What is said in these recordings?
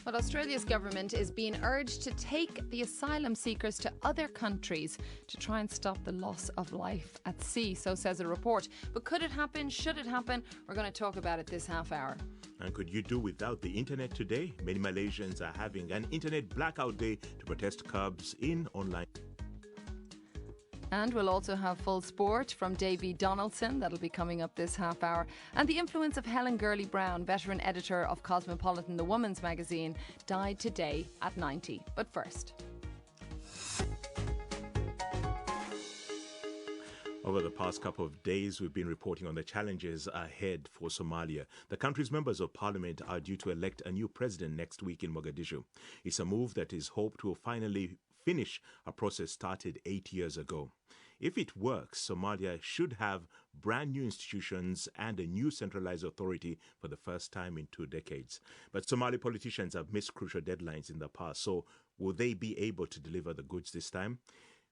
Well, Australia's government is being urged to take the asylum seekers to other countries to try and stop the loss of life at sea, so says a report. But could it happen? Should it happen? We're going to talk about it this half hour. And could you do without the internet today? Many Malaysians are having an internet blackout day to protest curbs in online. And we'll also have full sport from Davy Donaldson. That'll be coming up this half hour. And the influence of Helen Gurley-Brown, veteran editor of Cosmopolitan, the women's magazine, died today at 90. But first. Over the past couple of days, we've been reporting on the challenges ahead for Somalia. The country's members of parliament are due to elect a new president next week in Mogadishu. It's a move that is hoped will finally finish a process started 8 years ago. If it works, Somalia should have brand new institutions and a new centralized authority for the first time in 2 decades. But Somali politicians have missed crucial deadlines in the past, so will they be able to deliver the goods this time?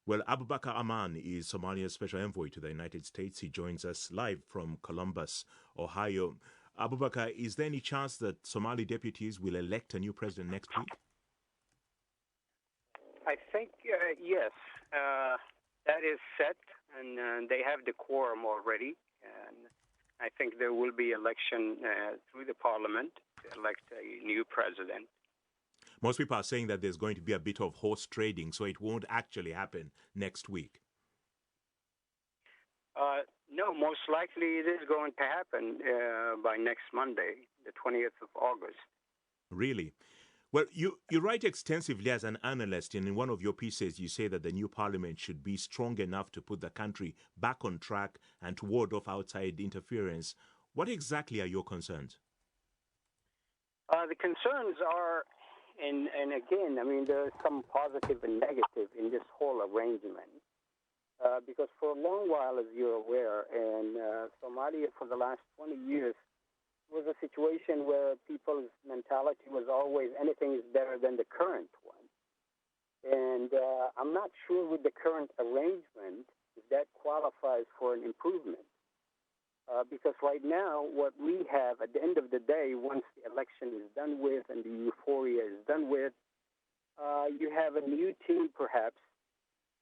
Well, Abukar Arman is Somalia's special envoy to the United States. He joins us live from Columbus, Ohio. Abubakar, is there any chance that Somali deputies will elect a new president next week? I think, yes. That is set, and they have the quorum already. And I think there will be election through the parliament to elect a new president. Most people are saying that there's going to be a bit of horse trading, so it won't actually happen next week. No, most likely it is going to happen by next Monday, the 20th of August. Really? Well, you write extensively as an analyst, and in one of your pieces you say that the new parliament should be strong enough to put the country back on track and to ward off outside interference. What exactly are your concerns? The concerns are, and again, I mean, there's some positive and negative in this whole arrangement. Because for a long while, as you're aware, in Somalia for the last 20 years, was a situation where people's mentality was always anything is better than the current one. And I'm not sure with the current arrangement if that qualifies for an improvement. Because right now, what we have at the end of the day, once the election is done with and the euphoria is done with, you have a new team perhaps,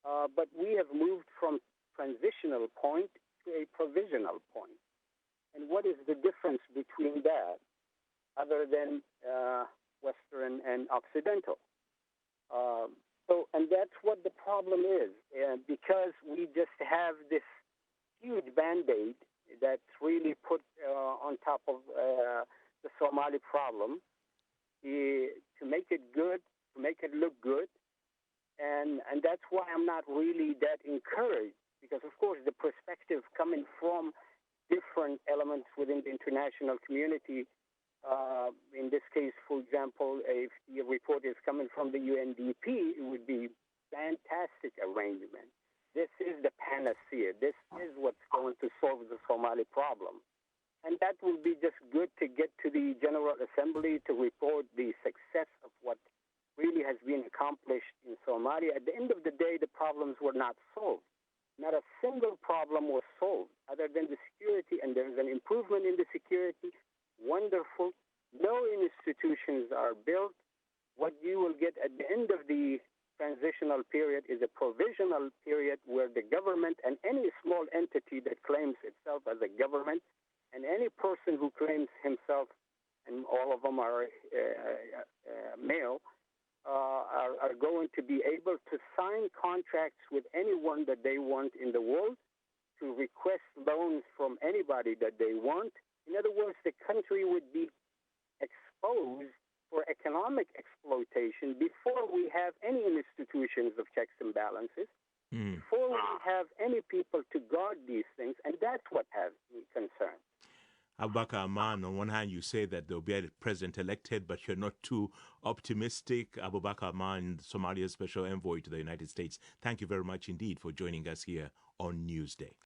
but we have moved from transitional point to a provisional point. And what is the difference between that other than Western and Occidental? And that's what the problem is, because we just have this huge Band-Aid that's really put on top of the Somali problem to make it good, to make it look good. And that's why I'm not really that encouraged, because, of course, the perspective coming from different elements within the international community. In this case, for example, if the report is coming from the UNDP, it would be fantastic arrangement. This is the panacea. This is what's going to solve the Somali problem. And that will be just good to get to the General Assembly to report the success of what really has been accomplished in Somalia. At the end of the day, the problems were not solved. Not a single problem was solved other than the security, and there's an improvement in the security. Wonderful. No institutions are built. What you will get at the end of the transitional period is a provisional period where the government and any small entity that claims itself as a government and any person who claims himself, and all of them are male, are going to be able to sign contracts with anyone that they want in the world, to request loans from anybody that they want. In other words, the country would be exposed for economic exploitation before we have any institutions of checks and balances, before we have any people to guard these things, and that's what has me concerned. Abukar Arman, on one hand, you say that there will be a president elected, but you're not too optimistic. Abukar Arman, Somalia's special envoy to the United States, thank you very much indeed for joining us here on Newsday.